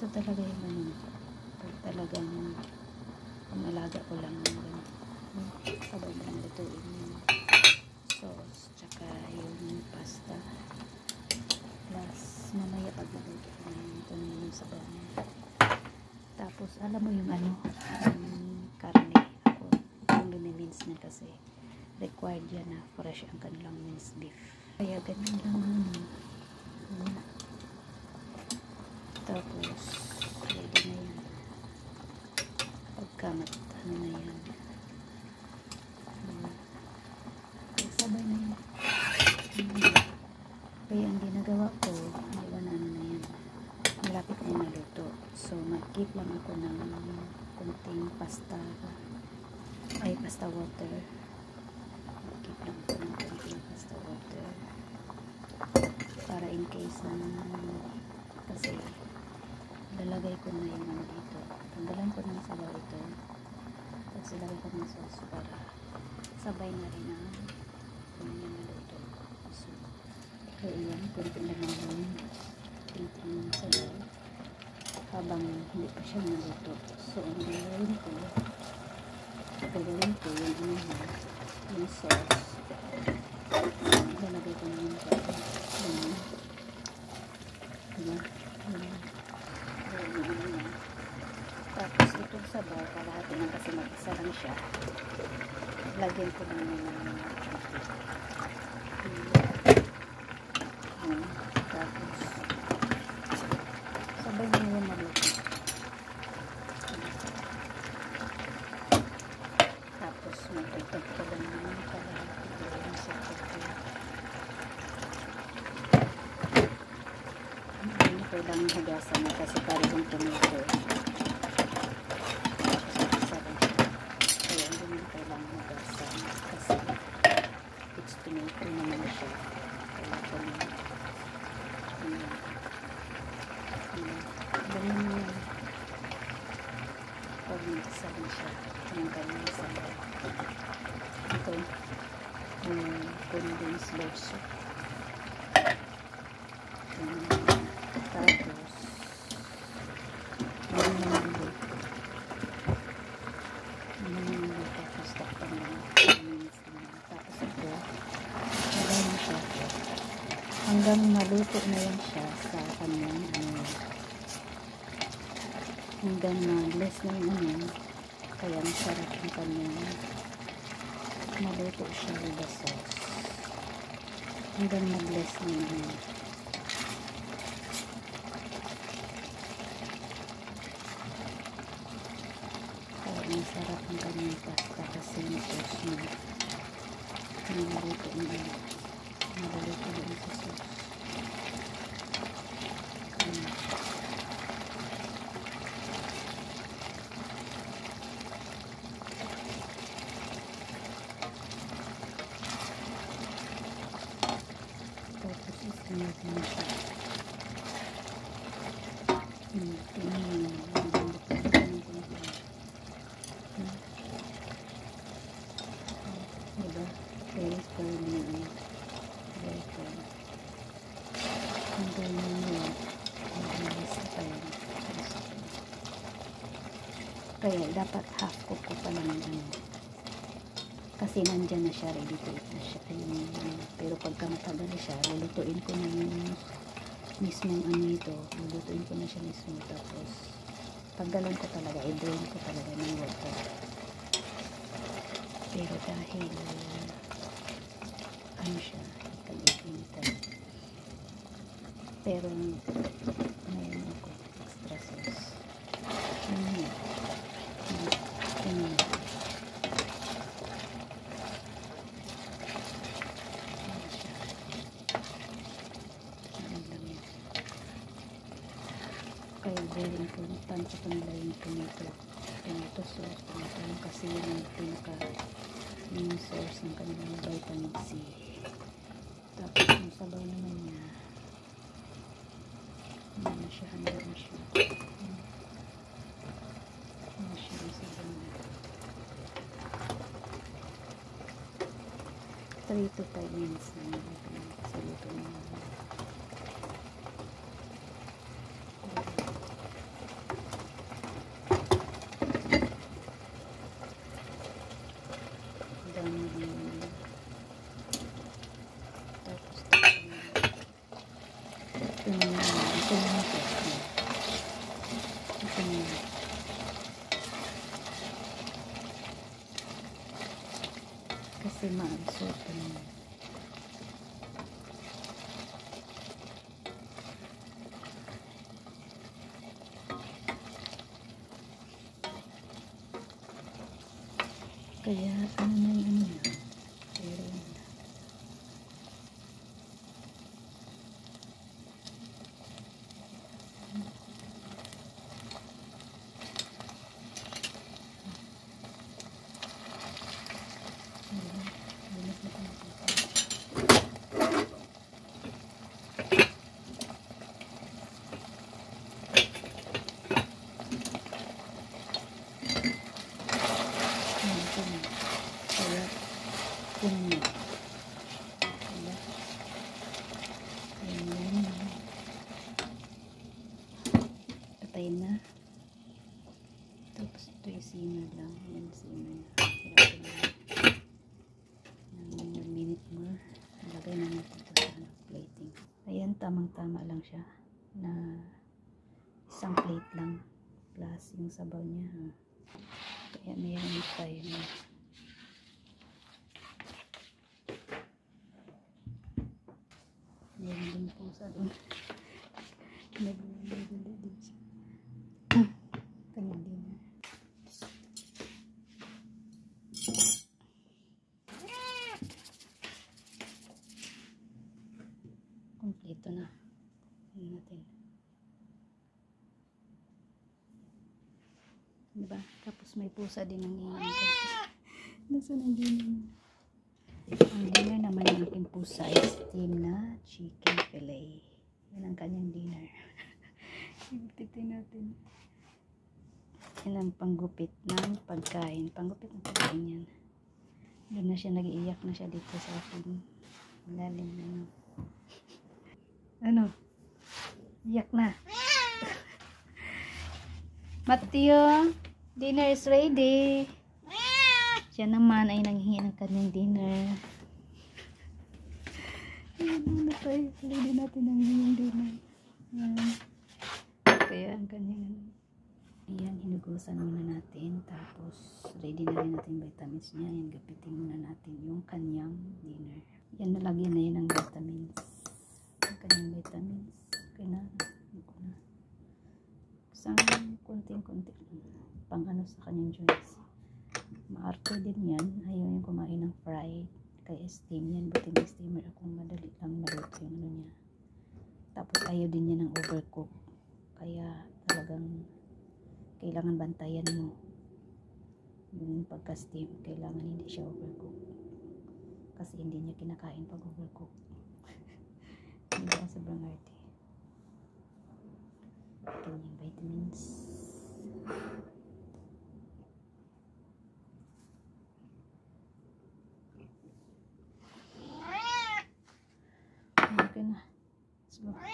Ito talaga yung ano, talagang pangalaga ko lang ng ganun. Sabay na lutuin yung sauce, tsaka yung pasta. Plus, mamaya pag naluto ko na yung sabaw niya. Tapos, alam mo yung ano, yung karne. Ako, yung mince na kasi required yan na fresh ang kanilang minced beef. Kaya ganyan lang tapos ready na yan pagka ano na yan sabay na yan. Kaya ang ginagawa ko diba na ano na yan, malapit na maluto, so mag-keep lang ako ng kunting pasta water. Mag-keep lang ako ng kunting pasta water para in case na kasi lalagay ko na yung ano dito, tanggalan ko ng sabaw ito, tapos ilagay ko ng sauce para sabay na rin ang yung maluto. So yan, kunting lang yung kunting sabaw habang hindi pa siya maluto. So ang gagawin ko yung sauce, lalagay ko na yung tapos itong sabaw kalahati lang kasi mag-isa lang siya, lagyan ko na ng tapos sabay na yung maluto. Tapos mag-tagtag ko lang naman kalahati yung sa pagkakas. Kailangan hugasan na kasi parang tomato. Kaya hindi mo kailangan hugasan kasi it's tomato naman siya. Kaya ganyan mo yan. Pag nagsabi siya ng kanyang sabaw. Ito condensed beef soup. Tapos tapos takpan lang tapos ito magaling siya hanggang maluto na yan siya sa kanyang hanggang ma-bless na yung kaya masarap yung kanyang maluto siya with the sauce hanggang ma-bless na yung masarap ang kanyang pasta kasi yung sauce niya naluto din sa sauce. Tapos isunod na siya diba? Very firmly very firm ang ganyan nyo kaya dapat half cook ko pa lang kasi nandyan na siya, ready to eat na siya pero pagka matagal siya lulutuin ko na yung mismong ito lulutuin ko na siya mismo tapos tanggalan ko talaga, i-drain ko talaga ng water. Pero dahil ano siya, ikag-iinitan. Pero ngayon ako extra sauce. Kaya very important sa kanila yung tomato sauce, kasi yun yung source ng kanilang vitamin C. Tapos yung sabaw naman niya hindi siya hanggang siya yung sabaw niya 3 to 5 minutes na sa luto niya. kasi ma-absorb pa naman. Kaya ano na yung ano na. Pero kaya yun na. Ayan. Patayin na. Tapos ito yung simmer lang. Ayan, simmer na. Ng 1 minute more. Lagay na natin ito sa plating. Ayan, tamang-tama lang siya. Na isang plate lang. Plus yung sabaw niya. Kaya mayroon tayo na. Mayroon din po sa doon. Nagdadali din siya. Kanyang dinner. Kompleto na. Tingnan natin. Diba? Tapos may pusa din ang iyan. Nasaan ang dinner? Ang dinner naman ng aking pusa ay steam na chicken fillet. Yan ang kanyang dinner. Ipitin natin. Yan ang panggupit ng pagkain. Panggupit ng pagkain yan. Doon na siya, nag-iiyak na siya dito sa aking malalim na ano. Ano? Iyak na. Matthew, dinner is ready. Siya naman ay nanghingi ng kanyang dinner. Ayan na tayo. Ready natin ang inyong dinner. Ayan. Kaya ang kanyang ayan, hinugusan muna natin. Tapos, ready na rin natin vitamins niya. Ayan, gapitin muna natin yung kanyang dinner. Yan, nalagyan na yan ng vitamins. Ang kanyang vitamins. Okay na. Isang kunting-kunti pang ano sa kanyang joints. Maarte din yan. Ayaw yung kumain ng fried. Kaya steam yan. Buti may steamer akong madali lang maluto yung ano niya. Tapos ayaw din yan ng overcook. Kaya talagang kailangan bantayan mo yung pagka-steam. Kailangan hindi siya overcook. Kasi hindi niya kinakain pag overcook. Hindi ka sobrang arte. Kanyang vitamins. Okay na. Let's go.